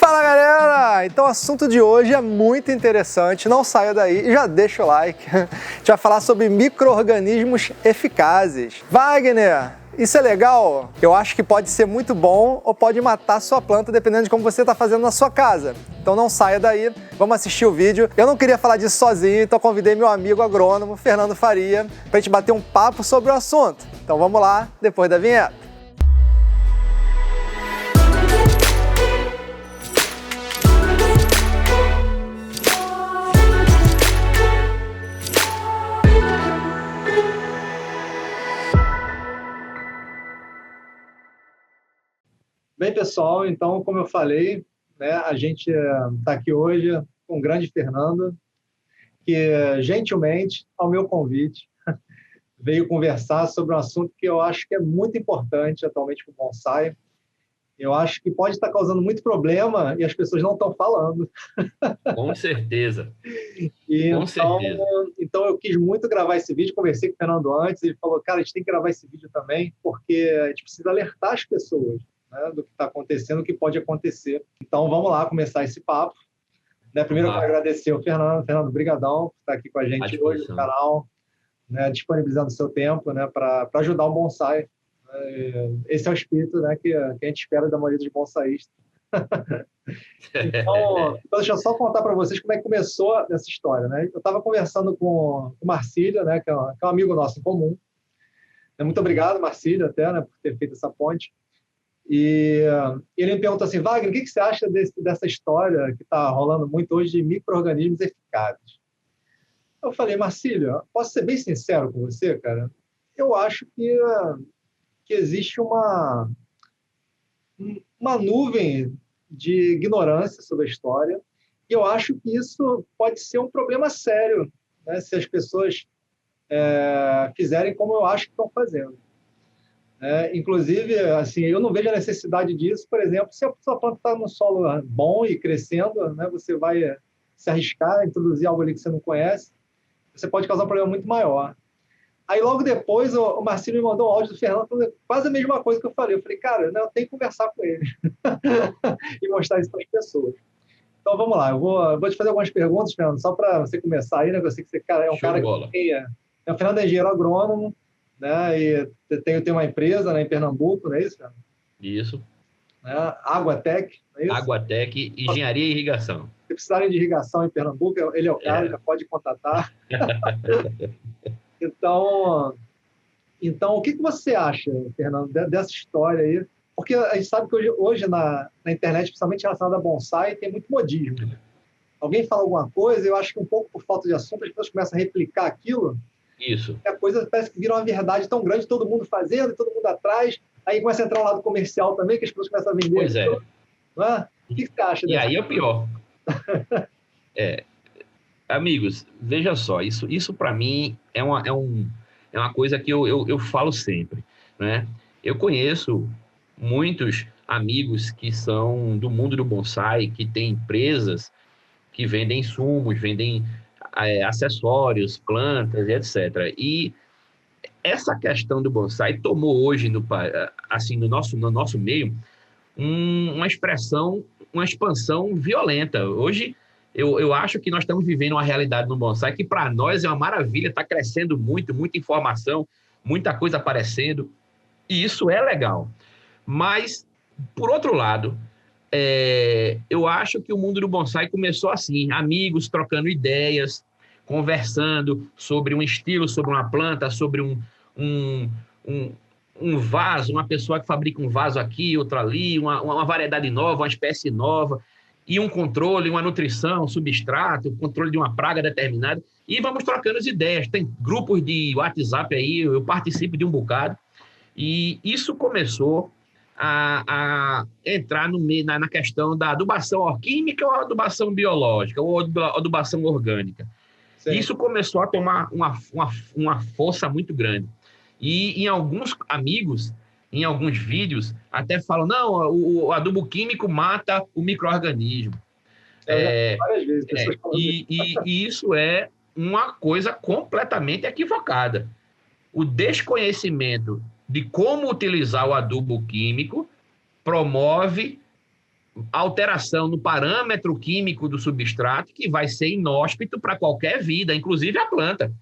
Fala galera! Então o assunto de hoje é muito interessante, não saia daí e já deixa o like. A gente vai falar sobre micro-organismos eficazes. Wagner, isso é legal? Eu acho que pode ser muito bom ou pode matar sua planta dependendo de como você está fazendo na sua casa. Então não saia daí, vamos assistir o vídeo. Eu não queria falar disso sozinho, então convidei meu amigo agrônomo, Fernando Faria, para a gente bater um papo sobre o assunto. Então vamos lá, depois da vinheta. Bem, pessoal, então, como eu falei, né, a gente está aqui hoje com o grande Fernando, que gentilmente, ao meu convite, veio conversar sobre um assunto que eu acho que é muito importante atualmente para o bonsai. Eu acho que pode estar causando muito problema e as pessoas não estão falando. Com certeza. Então, Com certeza. então, eu quis muito gravar esse vídeo, conversei com o Fernando antes, ele falou, cara, a gente tem que gravar esse vídeo também, porque a gente precisa alertar as pessoas, né, do que está acontecendo, o que pode acontecer. Então, vamos lá começar esse papo. Né, primeiro, eu quero agradecer ao Fernando. Fernando, brigadão por estar aqui com a gente hoje no canal, né, disponibilizando o seu tempo, né, para ajudar o bonsai. Esse é o espírito, né, que a gente espera da maioria dos bonsaístas. Então, deixa eu só contar para vocês como é que começou essa história. Né? Eu estava conversando com o Marcílio, né, que é um amigo nosso em comum. Muito obrigado, Marcílio, até, né, por ter feito essa ponte. E ele me perguntou assim, Wagner, o que você acha dessa história que está rolando muito hoje de micro-organismos eficazes? Eu falei, Marcílio, posso ser bem sincero com você, cara? Eu acho que existe uma nuvem de ignorância sobre a história e eu acho que isso pode ser um problema sério, né, se as pessoas fizerem como eu acho que estão fazendo. Inclusive, assim, eu não vejo a necessidade disso, por exemplo, se a sua planta está no solo bom e crescendo, né, você vai se arriscar a introduzir algo ali que você não conhece, você pode causar um problema muito maior. Aí, logo depois, o Marcílio me mandou um áudio do Fernando falando quase a mesma coisa que eu falei. Eu falei, cara, eu tenho que conversar com ele e mostrar isso para as pessoas. Então, vamos lá. Eu vou te fazer algumas perguntas, Fernando, só para você começar aí, né? Eu sei que você é um cara que tem... O Fernando é engenheiro agrônomo, né? E tem uma empresa, né, em Pernambuco, não é isso, Fernando? Isso. Aguatec, não é isso? Aguatec, engenharia e irrigação. Se precisarem de irrigação em Pernambuco, ele é o cara, já pode contatar. Então, o que você acha, Fernando, dessa história aí? Porque a gente sabe que hoje na internet, principalmente relacionada a bonsai, tem muito modismo. Alguém fala alguma coisa, eu acho que um pouco por falta de assunto, as pessoas começam a replicar aquilo. Isso. E a coisa parece que vira uma verdade tão grande, todo mundo fazendo, todo mundo atrás. Aí começa a entrar um lado comercial também, que as pessoas começam a vender. Pois é. Não é? O que você acha disso? E aí é o pior. Amigos, veja só, isso para mim é uma coisa que eu falo sempre, né? Eu conheço muitos amigos que são do mundo do bonsai, que têm empresas que vendem insumos, vendem acessórios, plantas, etc. E essa questão do bonsai tomou hoje, assim, no nosso meio, uma expansão violenta. Hoje, eu acho que nós estamos vivendo uma realidade no bonsai que, para nós, é uma maravilha, está crescendo muito, muita informação, muita coisa aparecendo, e isso é legal. Mas, por outro lado, eu acho que o mundo do bonsai começou assim, amigos trocando ideias, conversando sobre um estilo, sobre uma planta, sobre um vaso, uma pessoa que fabrica um vaso aqui, outro ali, uma variedade nova, uma espécie nova, e um controle, uma nutrição, um substrato, controle de uma praga determinada, e vamos trocando as ideias. Tem grupos de WhatsApp aí, eu participo de um bocado, e isso começou a entrar na questão da adubação orquímica ou adubação biológica, ou adubação orgânica. Sim. Isso começou a tomar uma força muito grande. E em alguns amigos, em alguns vídeos, até falam, não, o adubo químico mata o micro-organismo. Várias vezes, e isso é uma coisa completamente equivocada. O desconhecimento de como utilizar o adubo químico promove alteração no parâmetro químico do substrato que vai ser inóspito para qualquer vida, inclusive a planta.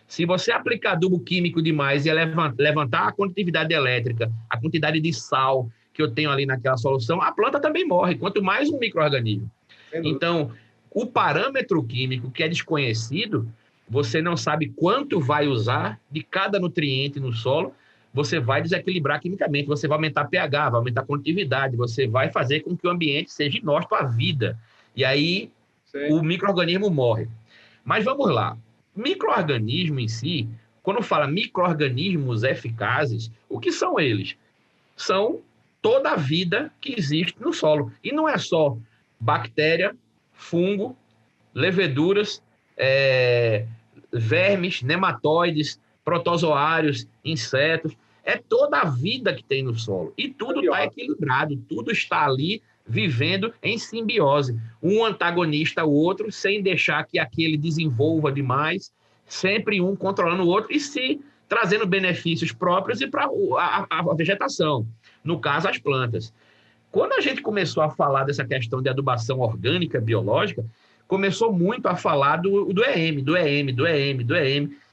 Se você aplicar adubo químico demais e levantar a condutividade elétrica, a quantidade de sal que eu tenho ali naquela solução, a planta também morre, quanto mais um micro-organismo. Então, o parâmetro químico que é desconhecido, você não sabe quanto vai usar de cada nutriente no solo, você vai desequilibrar quimicamente, você vai aumentar pH, vai aumentar a condutividade, você vai fazer com que o ambiente seja inóspito à vida. E aí, o micro-organismo morre. Mas vamos lá. Micro-organismo em si, quando fala micro-organismos eficazes, o que são eles? São toda a vida que existe no solo. E não é só bactéria, fungo, leveduras, vermes, nematóides, protozoários, insetos. É toda a vida que tem no solo. E tudo está equilibrado, tudo está ali vivendo em simbiose. Um antagonista ao outro, sem deixar que aquele desenvolva demais, sempre um controlando o outro e se trazendo benefícios próprios e para a vegetação, no caso, as plantas. Quando a gente começou a falar dessa questão de adubação orgânica biológica, começou muito a falar do EM,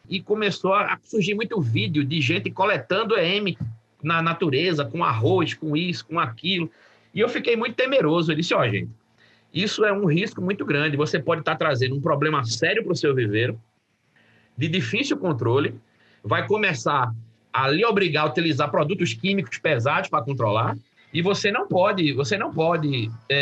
e começou a surgir muito vídeo de gente coletando EM na natureza, com arroz, com isso, com aquilo. E eu fiquei muito temeroso. Eu disse, gente, isso é um risco muito grande. Você pode estar trazendo um problema sério para o seu viveiro, de difícil controle, vai começar a lhe obrigar a utilizar produtos químicos pesados para controlar, e você não pode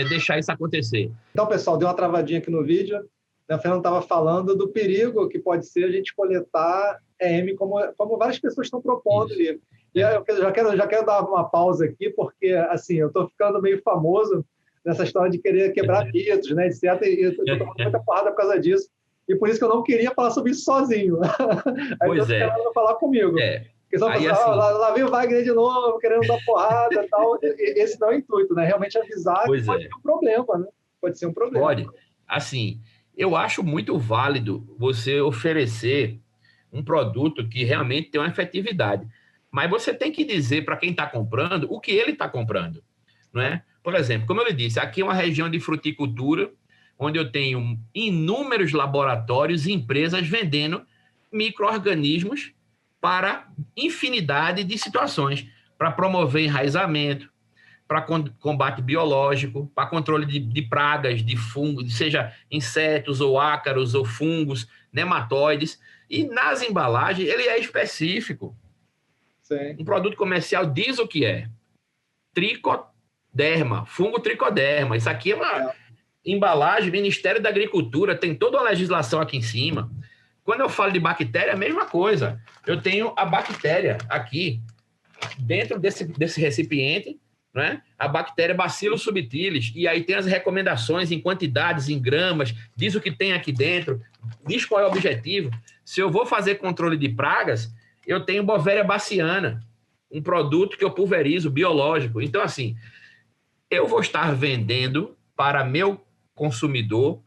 deixar isso acontecer. Então, pessoal, deu uma travadinha aqui no vídeo. O Fernando estava falando do perigo que pode ser a gente coletar EM, como várias pessoas estão propondo ali. E eu já quero dar uma pausa aqui, porque assim, eu estou ficando meio famoso nessa história de querer quebrar mitos, né, etc. E eu estou tomando muita porrada por causa disso. E por isso que eu não queria falar sobre isso sozinho. Aí eu quero falar comigo. Porque só aí, assim, lá vem o Wagner de novo, querendo dar porrada e tal. Esse não é o intuito, né? Realmente avisar que pode ser um problema, né? Pode ser um problema. Pode. Assim, eu acho muito válido você oferecer um produto que realmente tem uma efetividade. Mas você tem que dizer para quem está comprando o que ele está comprando, não é? Por exemplo, como eu lhe disse, aqui é uma região de fruticultura, onde eu tenho inúmeros laboratórios e empresas vendendo micro-organismos para infinidade de situações, para promover enraizamento, para combate biológico, para controle de pragas, de fungos, seja insetos ou ácaros ou fungos, nematóides. E nas embalagens ele é específico. Sim. Um produto comercial diz o que é. Tricoderma, fungo tricoderma. Isso aqui é uma embalagem, Ministério da Agricultura, tem toda uma legislação aqui em cima. Quando eu falo de bactéria, é a mesma coisa. Eu tenho a bactéria aqui, dentro desse recipiente, né? A bactéria Bacillus subtilis, e aí tem as recomendações em quantidades, em gramas, diz o que tem aqui dentro, diz qual é o objetivo. Se eu vou fazer controle de pragas, eu tenho Bovéria baciana, um produto que eu pulverizo, biológico. Então, assim, eu vou estar vendendo para meu consumidor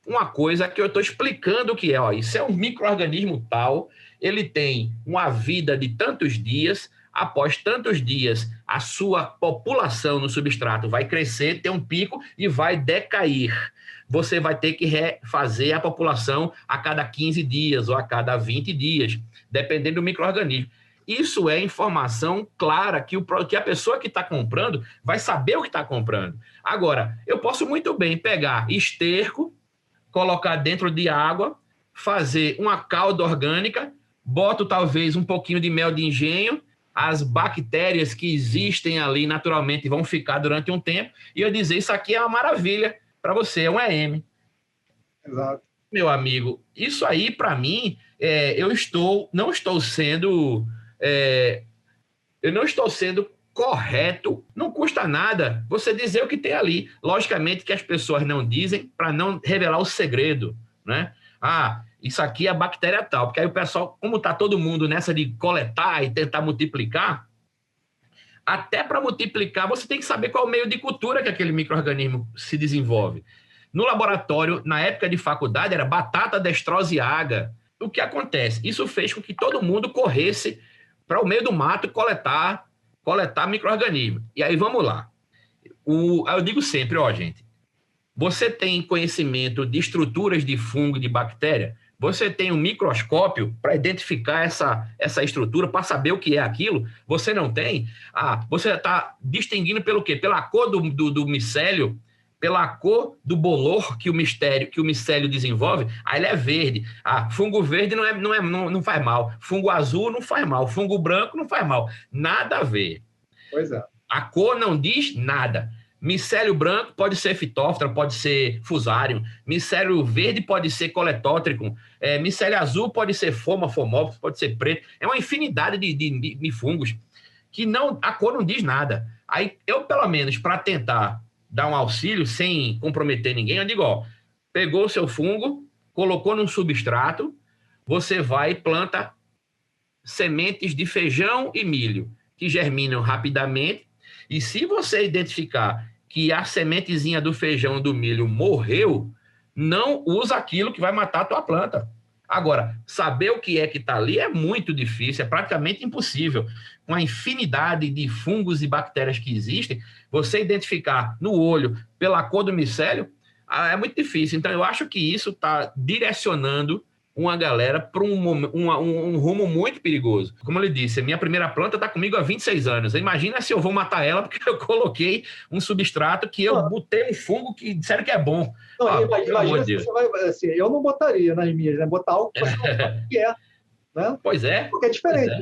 uma coisa que eu estou explicando o que é. Isso é um micro-organismo tal, ele tem uma vida de tantos dias, após tantos dias, a sua população no substrato vai crescer, ter um pico e vai decair. Você vai ter que refazer a população a cada 15 dias ou a cada 20 dias, dependendo do micro-organismo. Isso é informação clara que a pessoa que está comprando vai saber o que está comprando. Agora, eu posso muito bem pegar esterco, colocar dentro de água, fazer uma calda orgânica, boto talvez um pouquinho de mel de engenho, as bactérias que existem ali naturalmente vão ficar durante um tempo, e eu dizer, isso aqui é uma maravilha para você, é um EM. Exato. Meu amigo, isso aí para mim, eu não estou sendo correto, não custa nada você dizer o que tem ali. Logicamente que as pessoas não dizem para não revelar o segredo, né? Isso aqui é a bactéria tal, porque aí o pessoal, como está todo mundo nessa de coletar e tentar multiplicar, até para multiplicar você tem que saber qual é o meio de cultura que aquele micro-organismo se desenvolve. No laboratório, na época de faculdade, era batata, destrose e agar. O que acontece? Isso fez com que todo mundo corresse para o meio do mato coletar micro-organismos. E aí, vamos lá. Eu digo sempre, ó, gente, você tem conhecimento de estruturas de fungo, de bactéria? Você tem um microscópio para identificar essa estrutura, para saber o que é aquilo? Você não tem? Você está distinguindo pelo quê? Pela cor do micélio, pela cor do bolor que o micélio desenvolve. Ele é verde. Fungo verde não faz mal. Fungo azul não faz mal. Fungo branco não faz mal. Nada a ver. Pois é. A cor não diz nada. Micélio branco pode ser fitóftora, pode ser fusário. Micélio verde pode ser coletótrico. Micélio azul pode ser fomópolis, pode ser preto. É uma infinidade de fungos que a cor não diz nada. Aí eu, pelo menos, para tentar dar um auxílio sem comprometer ninguém, eu digo, ó, pegou o seu fungo, colocou num substrato, você vai e planta sementes de feijão e milho, que germinam rapidamente. E se você identificar que a sementezinha do feijão, do milho morreu, não usa aquilo que vai matar a tua planta. Agora, saber o que é que está ali é muito difícil, é praticamente impossível. Com a infinidade de fungos e bactérias que existem, você identificar no olho, pela cor do micélio, é muito difícil. Então, eu acho que isso está direcionando uma galera para um rumo muito perigoso. Como eu lhe disse, a minha primeira planta está comigo há 26 anos. Imagina se eu vou matar ela porque eu coloquei um substrato que eu botei um fungo que disseram que é bom. Não, imagina se você vai... Assim, eu não botaria nas minhas, né? Botar algo que você não sabe o que é. Né? Pois é. Porque é diferente.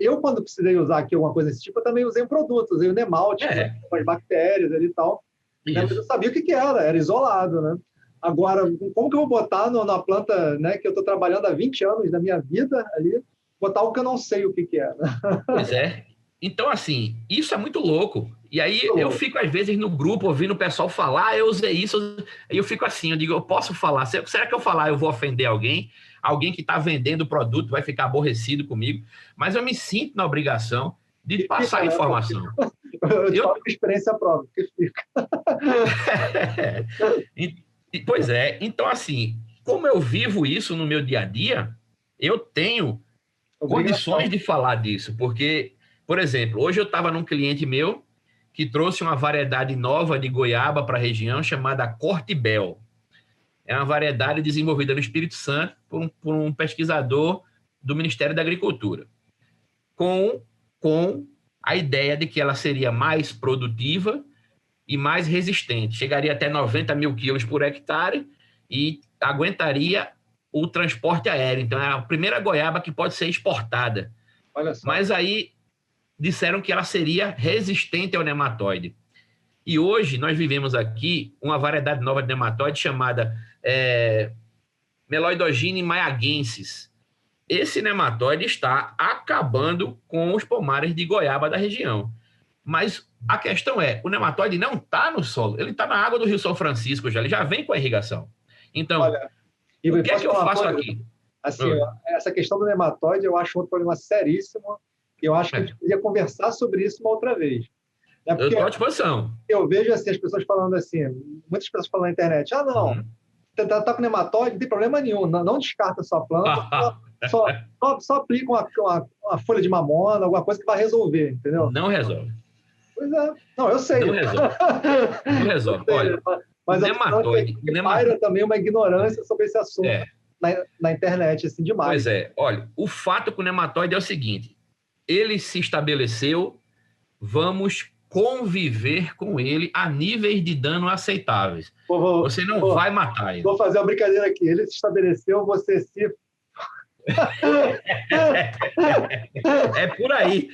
Eu, quando precisei usar aqui alguma coisa desse tipo, eu também usei um produto. Usei o Nemalte, com as bactérias ali e tal. Né? Mas eu sabia o que era isolado, né? Agora, como que eu vou botar na planta, né, que eu estou trabalhando há 20 anos da minha vida ali, botar algo que eu não sei o que é? Né? Pois é. Então, assim, isso é muito louco. E aí eu fico, às vezes, no grupo, ouvindo o pessoal falar, eu usei isso, aí eu fico assim, eu digo, eu posso falar? Será que eu falar eu vou ofender alguém? Alguém que está vendendo o produto vai ficar aborrecido comigo? Mas eu me sinto na obrigação de passar a informação. Eu falo com experiência própria, que fica. Pois é. Então, assim, como eu vivo isso no meu dia a dia, eu tenho condições de falar disso. Porque, por exemplo, hoje eu estava num cliente meu que trouxe uma variedade nova de goiaba para a região chamada Cortibel. É uma variedade desenvolvida no Espírito Santo por um pesquisador do Ministério da Agricultura, com a ideia de que ela seria mais produtiva e mais resistente. Chegaria até 90 mil quilos por hectare e aguentaria o transporte aéreo. Então, é a primeira goiaba que pode ser exportada. Olha só. Mas aí disseram que ela seria resistente ao nematóide. E hoje nós vivemos aqui uma variedade nova de nematóide chamada Meloidogine maiagensis. Esse nematóide está acabando com os pomares de goiaba da região. Mas a questão é, o nematóide não está no solo, ele está na água do Rio São Francisco ele já vem com a irrigação. Então, olha, o que é que eu faço aqui? Assim, essa questão do nematóide eu acho um problema seríssimo e eu acho que a gente poderia conversar sobre isso uma outra vez. Eu estou à disposição. Eu vejo assim, as pessoas falando assim, muitas pessoas falando na internet, não, tá com nematóide, não tem problema nenhum, não descarta a sua planta, só aplica uma folha de mamona, alguma coisa que vai resolver, entendeu? Não resolve. Pois é. Não, eu sei. Não resolve. Não resolve. Olha, mas nematóide... paira também uma ignorância sobre esse assunto na internet, assim, demais. Pois é. Olha, o fato com o nematóide é o seguinte, ele se estabeleceu, vamos conviver com ele a níveis de dano aceitáveis. Você não vai matar ele. Vou fazer uma brincadeira aqui. Ele se estabeleceu, você se... É por aí.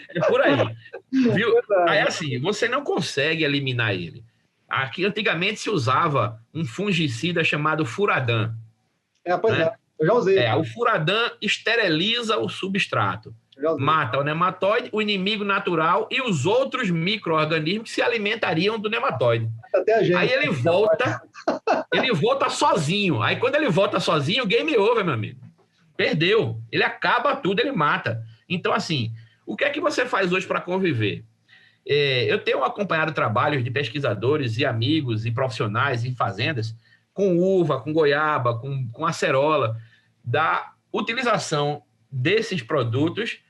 Viu? Aí, assim, você não consegue eliminar ele. Aqui, antigamente, se usava um fungicida chamado Furadan. Pois é. Eu já usei. O Furadan esteriliza o substrato. Mata o nematóide, o inimigo natural e os outros micro-organismos que se alimentariam do nematóide. Até a gente. Aí ele volta sozinho. Aí quando ele volta sozinho, game over, meu amigo. Perdeu. Ele acaba tudo, ele mata. Então, assim, o que é que você faz hoje para conviver? Eu tenho acompanhado trabalhos de pesquisadores e amigos e profissionais em fazendas com uva, com goiaba, com acerola, da utilização desses produtos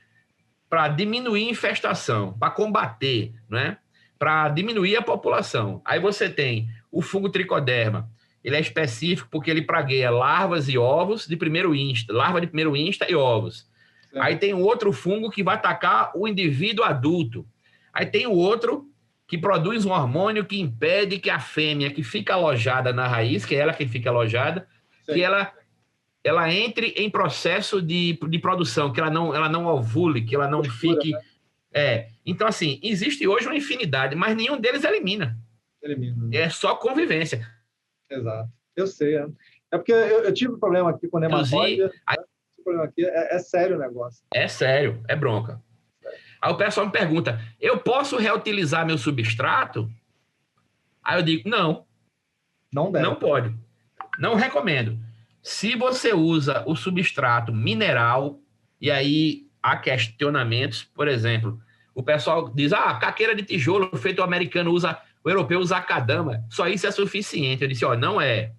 para diminuir a infestação, para combater, né? para diminuir a população. Aí você tem o fungo tricoderma, ele é específico porque ele pragueia larvas e ovos de primeiro insta, larva de primeiro insta e ovos. Sim. Aí tem um outro fungo que vai atacar o indivíduo adulto. Aí tem o outro que produz um hormônio que impede que a fêmea que fica alojada na raiz, que é ela que fica alojada, sim, que ela entre em processo de produção, que ela não ovule, que ela não fique... Então, assim, existe hoje uma infinidade, mas nenhum deles elimina. É só convivência. Exato. Eu sei. É porque eu tive um problema aqui com o nematóide. Esse problema aqui é sério o negócio. É sério, é bronca. Aí o pessoal me pergunta, eu posso reutilizar meu substrato? Aí eu digo, não. Não deve. Não pode. Não recomendo. Se você usa o substrato mineral, e aí há questionamentos, por exemplo, o pessoal diz, caqueira de tijolo feito o americano usa, o europeu usa acadama, só isso é suficiente. Eu disse, não é.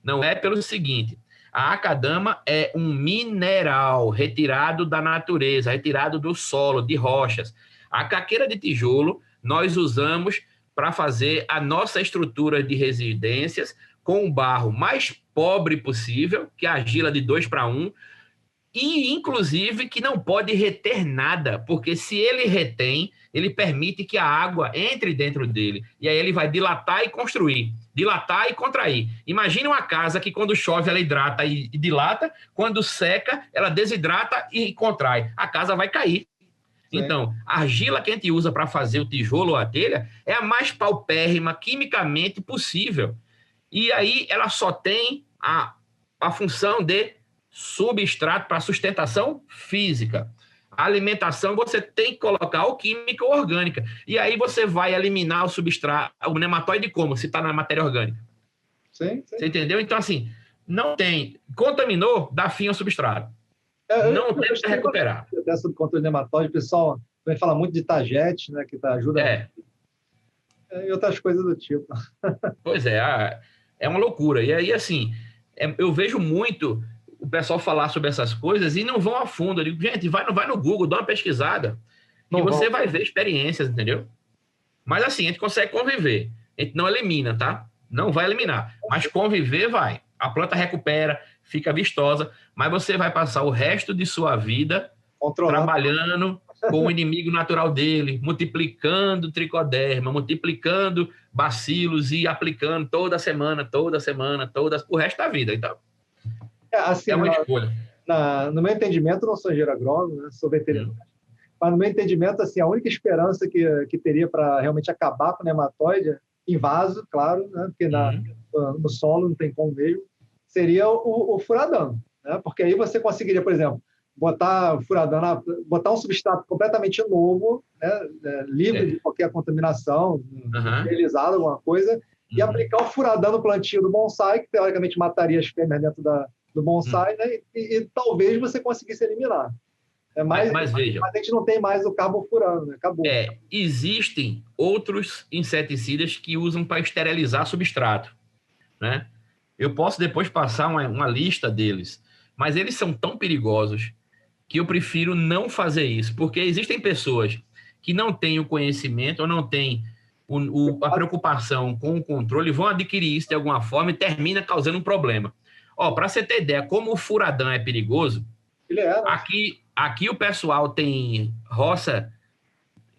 Não é pelo seguinte, a acadama é um mineral retirado da natureza, retirado do solo, de rochas. A caqueira de tijolo nós usamos para fazer a nossa estrutura de residências com o barro mais pobre possível, que é a argila de 2:1, e inclusive que não pode reter nada, porque se ele retém, ele permite que a água entre dentro dele, e aí ele vai dilatar e construir, dilatar e contrair. Imagine uma casa que quando chove ela hidrata e dilata, quando seca ela desidrata e contrai, a casa vai cair. Sim. Então, a argila que a gente usa para fazer o tijolo ou a telha é a mais paupérrima quimicamente possível, e aí ela só tem a função de substrato para sustentação física. A alimentação você tem que colocar ou química ou orgânica. E aí você vai eliminar o substrato, o nematóide como? Se está na matéria orgânica. Sim. Você entendeu? Então, assim, não tem. Contaminou, dá fim ao substrato. Não tem para recuperar. Dessa contra o nematóide, o pessoal vai falar muito de Tagete, né? Que ajuda. E outras coisas do tipo. Pois é uma loucura. E aí, assim, eu vejo muito o pessoal falar sobre essas coisas e não vão a fundo. Eu digo, gente, vai no Google, dá uma pesquisada, que você vai ver experiências, entendeu? Mas assim, a gente consegue conviver. A gente não elimina, tá? Não vai eliminar. Mas conviver vai. A planta recupera, fica vistosa, mas você vai passar o resto de sua vida trabalhando com o inimigo natural dele, multiplicando tricoderma, multiplicando bacilos e aplicando toda semana, o resto da vida. Então, assim, é uma escolha. No meu entendimento, não sou engenheiro agrônomo, né? Sou veterinário, mas no meu entendimento, assim, a única esperança que teria para realmente acabar com o nematóide, em vaso, claro, né? Porque no solo não tem como mesmo, seria o furadano, né? Porque aí você conseguiria, por exemplo, botar um substrato completamente novo, né? Livre de qualquer contaminação, sterilizado, alguma coisa, e aplicar o furadano no plantio do bonsai, que teoricamente mataria as fêmeas dentro do bonsai, né? E talvez você conseguisse eliminar. Mas veja, a gente não tem mais o carbofurano, né? Acabou. Existem outros inseticidas que usam para esterilizar substrato, né? Eu posso depois passar uma lista deles, mas eles são tão perigosos que eu prefiro não fazer isso, porque existem pessoas que não têm o conhecimento ou não têm a preocupação com o controle, vão adquirir isso de alguma forma e termina causando um problema. Para você ter ideia, como o furadão é perigoso, aqui o pessoal tem roça,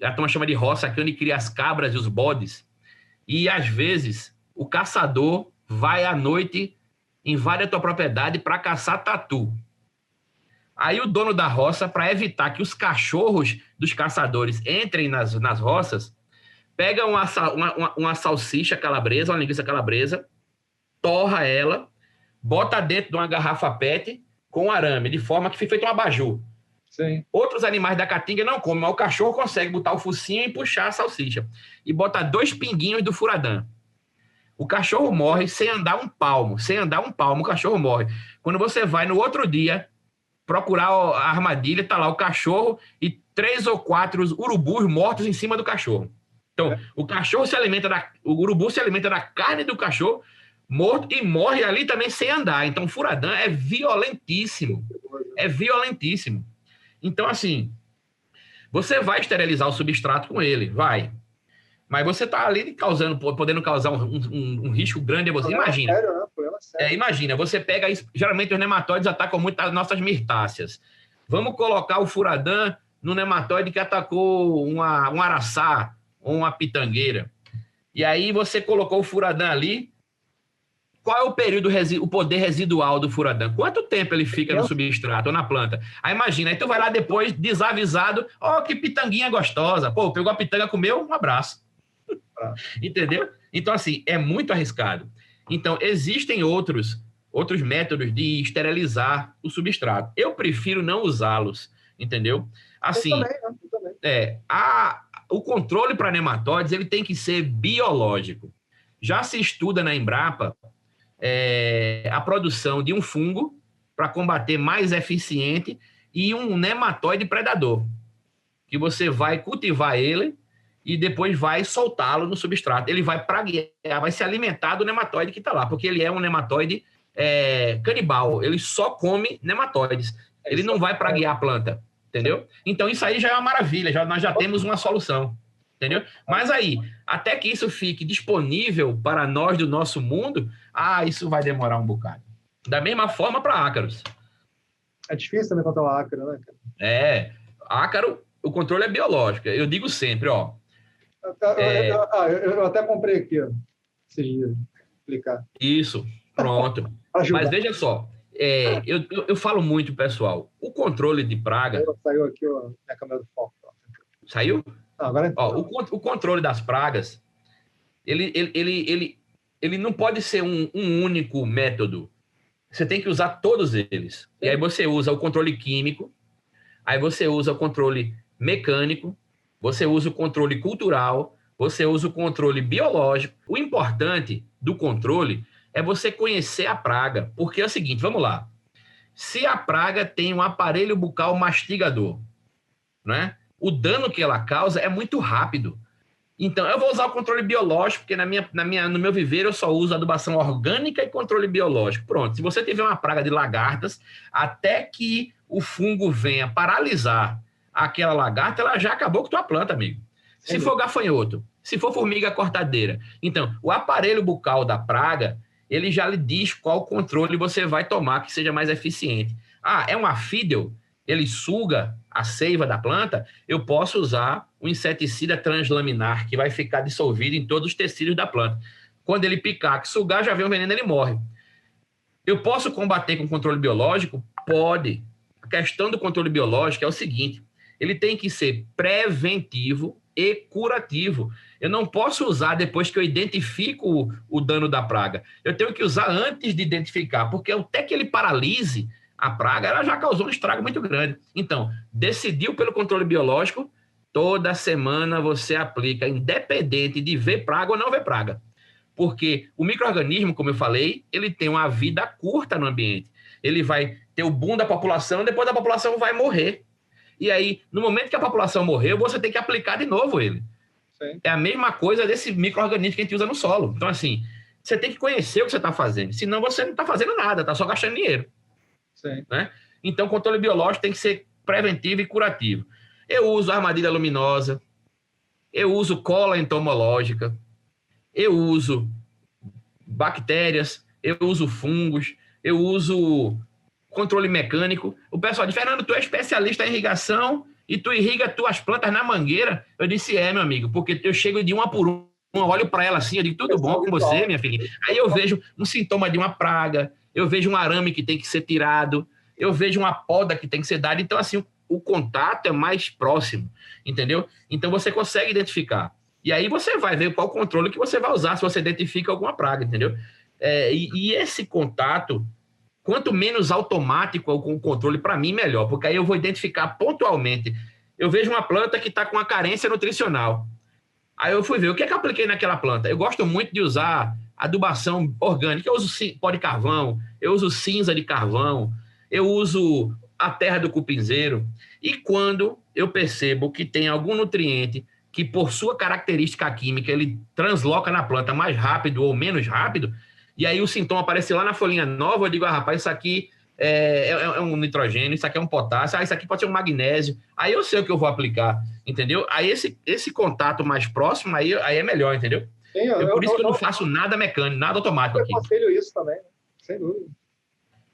a turma chama de roça, aqui onde cria as cabras e os bodes, e às vezes o caçador vai à noite, invade a tua propriedade para caçar tatu. Aí o dono da roça, para evitar que os cachorros dos caçadores entrem nas roças, pega uma salsicha calabresa, uma linguiça calabresa, torra ela, bota dentro de uma garrafa PET com arame, de forma que fica feito um abajur. Sim. Outros animais da caatinga não comem, mas o cachorro consegue botar o focinho e puxar a salsicha. E bota 2 pinguinhos do furadã. O cachorro morre sem andar um palmo. O cachorro morre. Quando você vai no outro dia procurar a armadilha, tá lá o cachorro e 3 ou 4 urubus mortos em cima do cachorro. Então, o urubu se alimenta da carne do cachorro morto e morre ali também sem andar. Então, o furadã é violentíssimo. Então, assim, você vai esterilizar o substrato com ele, vai. Mas você está ali podendo causar um risco grande a você. Imagina. Sério, né? Problema sério. Imagina, você pega... Geralmente os nematóides atacam muito as nossas mirtáceas. Vamos colocar o furadã no nematóide que atacou um araçá ou uma pitangueira. E aí você colocou o furadã ali. Qual é o período, o poder residual do furadã? Quanto tempo ele fica no substrato ou na planta? Aí imagina, aí tu vai lá depois, desavisado, que pitanguinha gostosa. Pô, pegou a pitanga, comeu, um abraço. Entendeu? Então, assim, é muito arriscado. Então, existem outros métodos de esterilizar o substrato. Eu prefiro não usá-los, entendeu? Assim, eu também. O controle para nematóides ele tem que ser biológico. Já se estuda na Embrapa a produção de um fungo para combater mais eficiente e um nematóide predador, que você vai cultivar ele e depois vai soltá-lo no substrato. Ele vai praguear, vai se alimentar do nematóide que está lá, porque ele é um nematóide canibal, ele só come nematóides, ele não vai praguear a planta, entendeu? Então isso aí já é uma maravilha, nós já temos uma solução, entendeu? Mas aí, até que isso fique disponível para nós do nosso mundo, isso vai demorar um bocado. Da mesma forma para ácaros. É difícil também controlar ácaro, né, cara? Ácaro, o controle é biológico. Eu digo sempre, ó. Eu até comprei aqui, ó, esses dias, explicar. Isso, pronto. Mas veja só, eu falo muito, pessoal, o controle de praga... Saiu aqui a câmera do foco. Saiu? Não, agora... o controle das pragas, ele não pode ser um único método. Você tem que usar todos eles. E aí você usa o controle químico, aí você usa o controle mecânico, você usa o controle cultural, você usa o controle biológico. O importante do controle é você conhecer a praga. Porque é o seguinte, vamos lá. Se a praga tem um aparelho bucal mastigador, né? O dano que ela causa é muito rápido. Então, eu vou usar o controle biológico, porque no meu viveiro eu só uso adubação orgânica e controle biológico. Pronto, se você tiver uma praga de lagartas, até que o fungo venha paralisar aquela lagarta, ela já acabou com a tua planta, amigo. Se for gafanhoto, se for formiga cortadeira. Então, o aparelho bucal da praga, ele já lhe diz qual controle você vai tomar que seja mais eficiente. É um afídel, ele suga a seiva da planta, eu posso usar um inseticida translaminar, que vai ficar dissolvido em todos os tecidos da planta. Quando ele picar, que sugar, já vem o veneno, ele morre. Eu posso combater com controle biológico? Pode. A questão do controle biológico é o seguinte, ele tem que ser preventivo e curativo. Eu não posso usar depois que eu identifico o dano da praga. Eu tenho que usar antes de identificar, porque até que ele paralise a praga, ela já causou um estrago muito grande. Então, decidiu pelo controle biológico, toda semana você aplica, independente de ver praga ou não ver praga. Porque o micro-organismo, como eu falei, ele tem uma vida curta no ambiente. Ele vai ter o boom da população, depois a população vai morrer. E aí, no momento que a população morreu, você tem que aplicar de novo ele. Sim. É a mesma coisa desse micro-organismo que a gente usa no solo. Então, assim, você tem que conhecer o que você está fazendo. Senão, você não está fazendo nada, está só gastando dinheiro. Sim. Né? Então, o controle biológico tem que ser preventivo e curativo. Eu uso armadilha luminosa, eu uso cola entomológica, eu uso bactérias, eu uso fungos, eu uso controle mecânico. O pessoal diz, Fernando, tu é especialista em irrigação e tu irriga tuas plantas na mangueira? Eu disse, meu amigo, porque eu chego de uma por uma, olho para ela assim, eu digo, tudo bom com você, minha filha? Aí eu vejo um sintoma de uma praga, eu vejo um arame que tem que ser tirado, eu vejo uma poda que tem que ser dada. Então, assim, o contato é mais próximo, entendeu? Então, você consegue identificar. E aí você vai ver qual controle que você vai usar se você identifica alguma praga, entendeu? E esse contato, quanto menos automático o controle, para mim, melhor, porque aí eu vou identificar pontualmente. Eu vejo uma planta que está com uma carência nutricional. Aí eu fui ver o que é que eu apliquei naquela planta. Eu gosto muito de usar adubação orgânica. Eu uso pó de carvão, eu uso cinza de carvão, eu uso a terra do cupinzeiro. E quando eu percebo que tem algum nutriente que, por sua característica química, ele transloca na planta mais rápido ou menos rápido, e aí o sintoma aparece lá na folhinha nova, eu digo, rapaz, isso aqui é um nitrogênio, isso aqui é um potássio, isso aqui pode ser um magnésio. Aí eu sei o que eu vou aplicar, entendeu? Aí esse contato mais próximo, aí é melhor, entendeu? Sim, Por isso que eu não faço nada mecânico, nada automático eu aqui. aconselho isso também, né? Sem dúvida.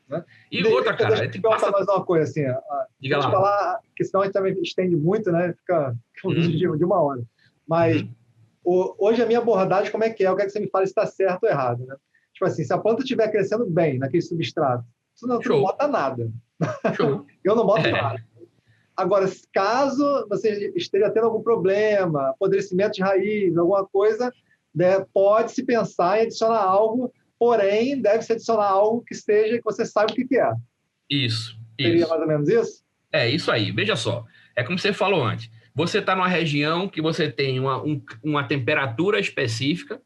Né? E outra, cara, deixa eu te perguntar mais uma coisa, assim, diga lá. Falar, que senão a gente também estende muito, né? Fica um vídeo de 1 hora. Mas hoje a minha abordagem, como é que é? Eu quero que você me fale se está certo ou errado, né? Tipo assim, se a planta estiver crescendo bem naquele substrato, tu não bota nada. Show. Eu não boto nada. Agora, caso você esteja tendo algum problema, apodrecimento de raiz, alguma coisa, né, pode-se pensar em adicionar algo, porém, deve-se adicionar algo que você saiba o que é. Isso. Seria mais ou menos isso? É isso aí. Veja só. É como você falou antes. Você está numa região que você tem uma temperatura específica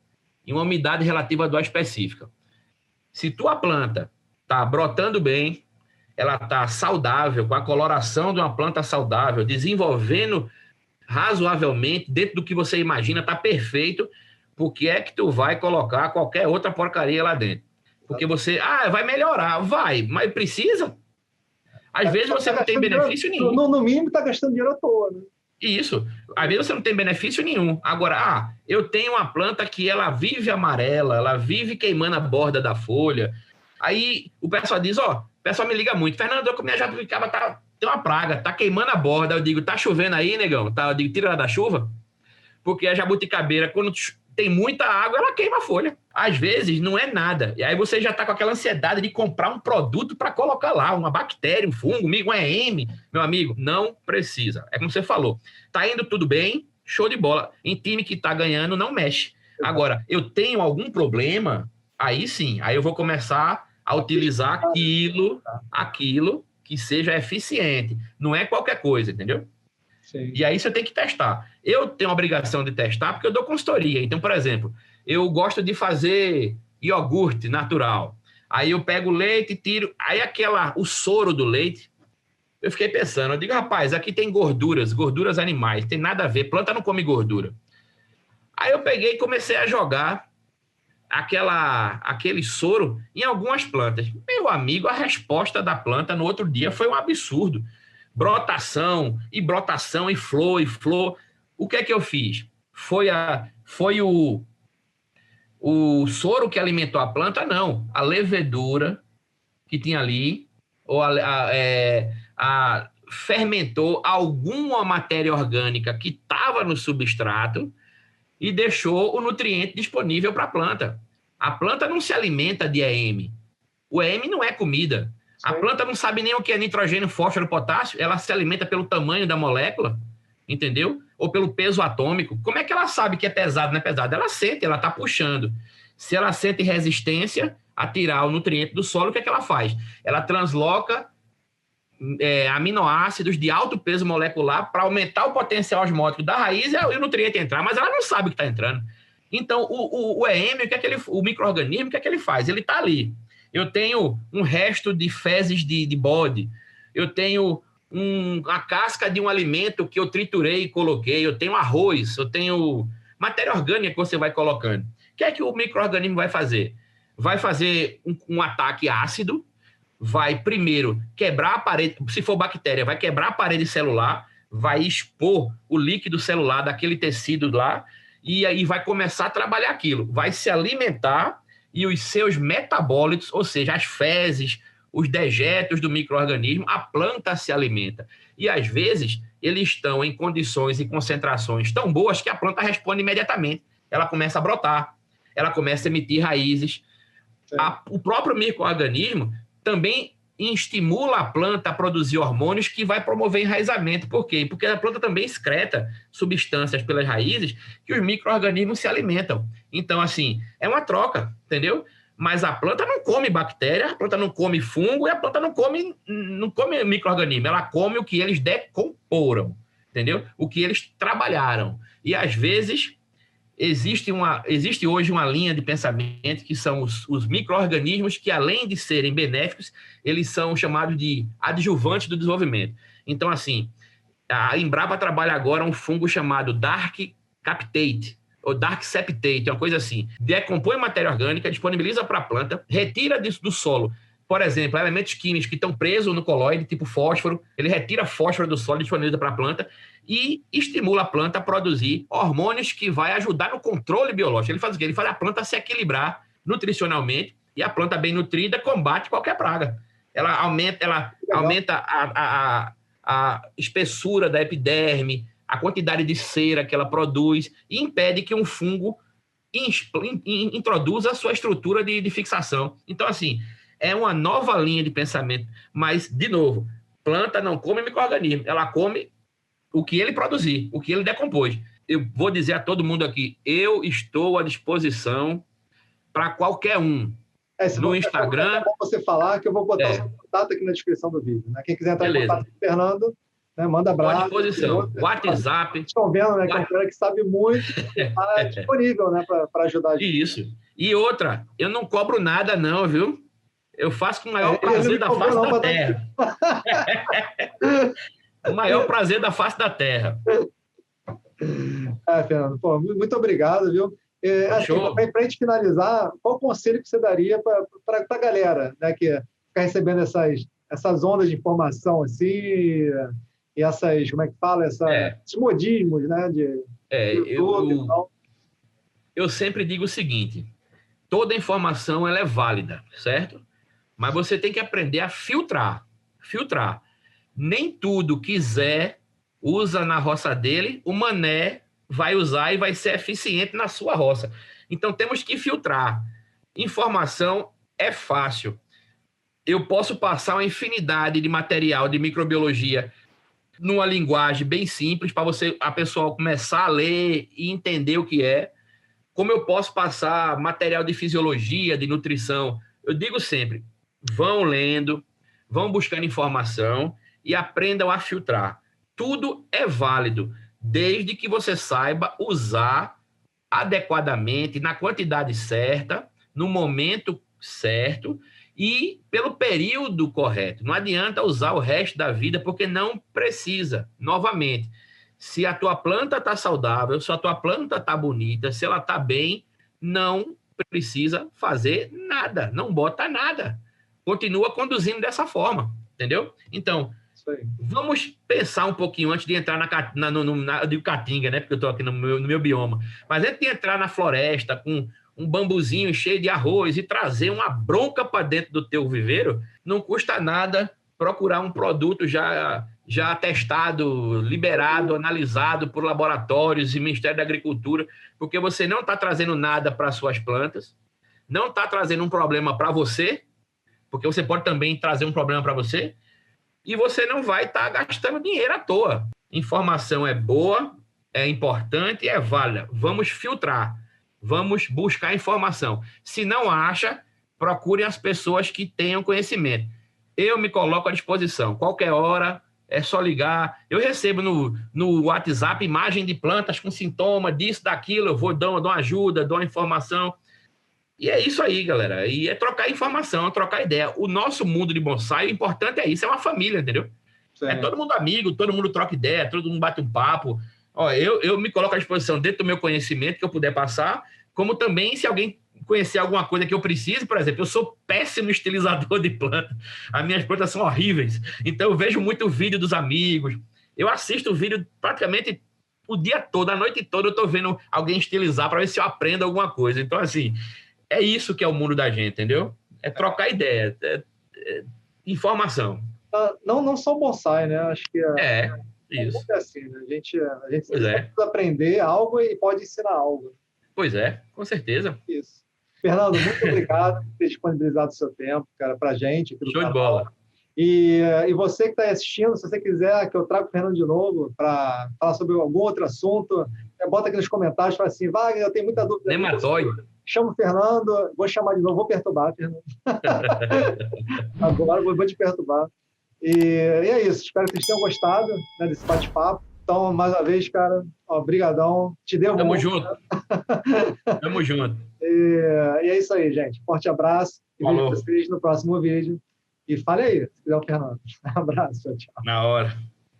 e uma umidade relativa do ar específica. Se tua planta está brotando bem, ela está saudável, com a coloração de uma planta saudável, desenvolvendo razoavelmente, dentro do que você imagina, está perfeito, por que é que tu vai colocar qualquer outra porcaria lá dentro? Porque você, vai melhorar, vai, mas precisa? Às vezes você não tem benefício nenhum. No mínimo está gastando dinheiro à toa, né? Isso. Às vezes você não tem benefício nenhum. Agora, eu tenho uma planta que ela vive amarela, ela vive queimando a borda da folha. Aí o pessoal diz, o pessoal me liga muito, Fernando, eu com minha jabuticaba tem uma praga, tá queimando a borda. Eu digo, tá chovendo aí, negão? Eu digo, tira ela da chuva. Porque a jabuticabeira, quando tem muita água, ela queima a folha. Às vezes não é nada. E aí você já está com aquela ansiedade de comprar um produto para colocar lá, uma bactéria, um fungo, um EM. Meu amigo, não precisa. É como você falou. Tá indo tudo bem, show de bola. Em time que está ganhando, não mexe. Agora, eu tenho algum problema, aí sim, aí eu vou começar a utilizar aquilo que seja eficiente. Não é qualquer coisa, entendeu? Sim. E aí você tem que testar. Eu tenho a obrigação de testar porque eu dou consultoria. Então, por exemplo, eu gosto de fazer iogurte natural. Aí eu pego o leite e tiro. Aí o soro do leite, eu fiquei pensando, eu digo, rapaz, aqui tem gorduras animais, tem nada a ver, planta não come gordura. Aí eu peguei e comecei a jogar aquele soro em algumas plantas. Meu amigo, a resposta da planta no outro dia foi um absurdo. Brotação e flor. O que é que eu fiz? Foi o soro que alimentou a planta? Não. A levedura que tinha ali, ou fermentou alguma matéria orgânica que estava no substrato e deixou o nutriente disponível para a planta. A planta não se alimenta de EM. O EM não é comida. A planta não sabe nem o que é nitrogênio, fósforo, potássio. Ela se alimenta pelo tamanho da molécula, entendeu? Ou pelo peso atômico. Como é que ela sabe que é pesado, não é pesado? Ela sente, ela está puxando. Se ela sente resistência a tirar o nutriente do solo, o que é que ela faz? Ela transloca aminoácidos de alto peso molecular para aumentar o potencial osmótico da raiz e o nutriente entrar, mas ela não sabe o que está entrando. Então, o EM, o micro-organismo, o que é que ele faz? Ele está ali. Eu tenho um resto de fezes de bode, eu tenho a casca de um alimento que eu triturei e coloquei, eu tenho arroz, eu tenho matéria orgânica que você vai colocando. O que é que o micro-organismo vai fazer? Vai fazer um ataque ácido, vai primeiro quebrar a parede, se for bactéria, vai quebrar a parede celular, vai expor o líquido celular daquele tecido lá, e aí vai começar a trabalhar aquilo, vai se alimentar e os seus metabólitos, ou seja, as fezes, os dejetos do micro-organismo, a planta se alimenta. E às vezes eles estão em condições e concentrações tão boas que a planta responde imediatamente. Ela começa a brotar, ela começa a emitir raízes. O próprio micro-organismo também estimula a planta a produzir hormônios que vai promover enraizamento. Por quê? Porque a planta também excreta substâncias pelas raízes que os micro-organismos se alimentam. Então, assim, é uma troca, entendeu? Mas a planta não come bactéria, a planta não come fungo e a planta não come micro-organismo. Ela come o que eles decomporam, entendeu? O que eles trabalharam. E, às vezes, existe hoje uma linha de pensamento que são os micro-organismos que, além de serem benéficos, eles são chamados de adjuvantes do desenvolvimento. Então, assim, a Embrapa trabalha agora um fungo chamado Dark Captate, ou Dark Septate, uma coisa assim. Decompõe matéria orgânica, disponibiliza para a planta, retira disso do solo por exemplo, elementos químicos que estão presos no colóide, tipo fósforo, ele retira fósforo do solo e disponibiliza para a planta e estimula a planta a produzir hormônios que vai ajudar no controle biológico. Ele faz o quê? Ele faz a planta se equilibrar nutricionalmente e a planta bem nutrida combate qualquer praga. Ela aumenta a espessura da epiderme, a quantidade de cera que ela produz e impede que um fungo introduza a sua estrutura de fixação. Então, assim, é uma nova linha de pensamento. Mas, de novo, planta não come micro-organismo, ela come o que ele produzir, o que ele decompôs. Eu vou dizer a todo mundo aqui, eu estou à disposição para qualquer um. No Instagram. É bom você falar que eu vou botar o seu contato aqui na descrição do vídeo. Né? Quem quiser entrar em contato com o Fernando, né, manda abraço. À disposição. WhatsApp. Estão vendo, né? Que é um cara que sabe muito, está disponível, né, para ajudar a gente. Isso. E outra, eu não cobro nada, não, viu? Eu faço com o maior prazer da face da terra. O maior prazer da face da terra. Fernando, pô, muito obrigado, viu? Assim, para a gente finalizar, qual conselho que você daria para a galera, né, que fica recebendo essas ondas de informação assim, e essas, como é que fala, esses modismos, né, de YouTube e tal? Eu sempre digo o seguinte, toda informação ela é válida, certo? Mas você tem que aprender a filtrar. Nem tudo que Zé usa na roça dele, o Mané vai usar e vai ser eficiente na sua roça. Então, temos que filtrar. Informação é fácil. Eu posso passar uma infinidade de material de microbiologia numa linguagem bem simples para a pessoa começar a ler e entender o que é. Como eu posso passar material de fisiologia, de nutrição. Eu digo sempre, vão lendo, vão buscando informação e aprendam a filtrar. Tudo é válido, desde que você saiba usar adequadamente, na quantidade certa, no momento certo e pelo período correto. Não adianta usar o resto da vida, porque não precisa. Novamente, se a tua planta está saudável, se a tua planta está bonita, se ela está bem, não precisa fazer nada, não bota nada. Continua conduzindo dessa forma, entendeu? Então, vamos pensar um pouquinho antes de entrar eu digo caatinga, né? Porque eu estou aqui no meu bioma. Mas antes de entrar na floresta com um bambuzinho cheio de arroz e trazer uma bronca para dentro do teu viveiro, não custa nada procurar um produto já testado, liberado, analisado por laboratórios e Ministério da Agricultura, porque você não está trazendo nada para as suas plantas, não está trazendo um problema para você, porque você pode também trazer um problema para você, e você não vai estar gastando dinheiro à toa. Informação é boa, é importante e é válida. Vamos filtrar, vamos buscar informação. Se não acha, procurem as pessoas que tenham conhecimento. Eu me coloco à disposição. Qualquer hora, é só ligar. Eu recebo no WhatsApp imagem de plantas com sintoma disso, daquilo. Eu vou dar uma ajuda, dou uma informação. E é isso aí, galera. E é trocar informação, trocar ideia. O nosso mundo de bonsai, o importante é isso, é uma família, entendeu? Sim. É todo mundo amigo, todo mundo troca ideia, todo mundo bate um papo. Ó, eu me coloco à disposição dentro do meu conhecimento que eu puder passar, como também se alguém conhecer alguma coisa que eu precise, por exemplo, eu sou péssimo estilizador de planta, as minhas plantas são horríveis, então eu vejo muito vídeo dos amigos, eu assisto o vídeo praticamente o dia todo, a noite toda eu estou vendo alguém estilizar para ver se eu aprendo alguma coisa. Então, assim, é isso que é o mundo da gente, entendeu? É trocar ideia, informação. Não só bonsai, né? Acho que isso. É assim, né? A gente precisa aprender algo e pode ensinar algo. Pois é, com certeza. Isso. Fernando, muito obrigado por ter disponibilizado o seu tempo, cara, para a gente. Show de bola. E você que está assistindo, se você quiser que eu traga o Fernando de novo para falar sobre algum outro assunto, bota aqui nos comentários, fala assim, Wagner, eu tenho muita dúvida. Nematóide. Chama o Fernando, vou chamar de novo, vou perturbar, Fernando. Agora vou te perturbar. E é isso, espero que vocês tenham gostado, né, desse bate-papo. Então, mais uma vez, cara, brigadão. Te devo. Tamo junto. Tamo junto. E é isso aí, gente. Forte abraço. E Falou. vejo vocês no próximo vídeo. E fale aí, se quiser o Fernando. Um abraço, tchau. Na hora.